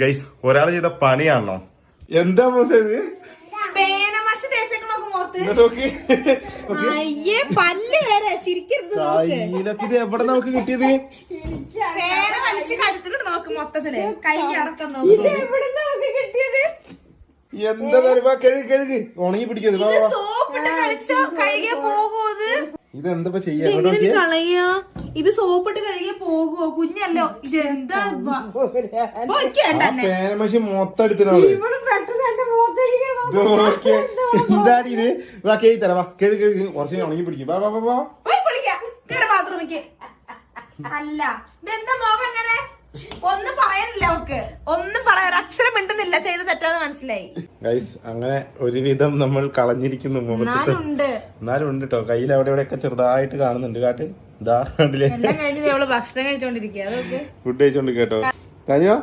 Guys ഒരാൾ ചെയ്ത പണിയാണോ? എന്താ ഇത്? പേനമഷി തേച്ചേക്കണോക്ക് മുഖത്ത്. ഇങ്ങോട്ട് അയ്യേ പല്ല് വരെ ചിരിക്കരുത്. കയ്യിലൊക്കെ ഇത് എവിടെ നമുക്ക് കിട്ടിയത്? പേന വലിച്ച് കടുത്തിട്ട് നോക്ക് മൊത്തത്തില് കൈ അടക്കം നോക്ക്. എവിടെ നമുക്ക് കിട്ടിയത്? എന്താ കഴുകി ഉണങ്ങി പിടിക്കുന്നത്. സോപ്പിട്ട് കളിച്ചോ കഴുകിയ പോകോ? ഇതെന്താ ചെയ്യാ? കളയാ ഇത് സോപ്പിട്ട് കഴുകിയ പോകുവോ? കുഞ്ഞല്ലോ ഇതെന്താ പേനമശി മൊത്തം എടുത്തിനാള്. എന്താണ് ഇത്? വാ കേഴി തരാം. വാ കഴുകി കുറച്ച് ഉണങ്ങി പിടിക്കും. വാ വാ വാ ബാത്റൂമിക്ക്. അല്ല ഇതെന്താ മോഹം അങ്ങനെ? ഒന്നും പറയാനില്ല അവക്ക്. ഒന്നും പറയാൻ ഒരു അക്ഷരം മിണ്ടുന്നില്ല. ചെയ്ത് തെറ്റാന്ന് മനസ്സിലായി. ഗൈസ് അങ്ങനെ ഒരുവിധം നമ്മൾ കളഞ്ഞിരിക്കുന്നു. എന്നാലും ഉണ്ട് കേട്ടോ. കയ്യിൽ അവിടെ ഇവിടെയൊക്കെ ചെറുതായിട്ട് കാണുന്നുണ്ട്. കാട്ട് ഇതാ കണ്ടില്ലേ? എല്ലാം കഴിഞ്ഞ് ഭക്ഷണം കഴിച്ചോണ്ടിരിക്കുക. ഫുഡ് കഴിച്ചോണ്ട് കേട്ടോ. കഴിഞ്ഞോ?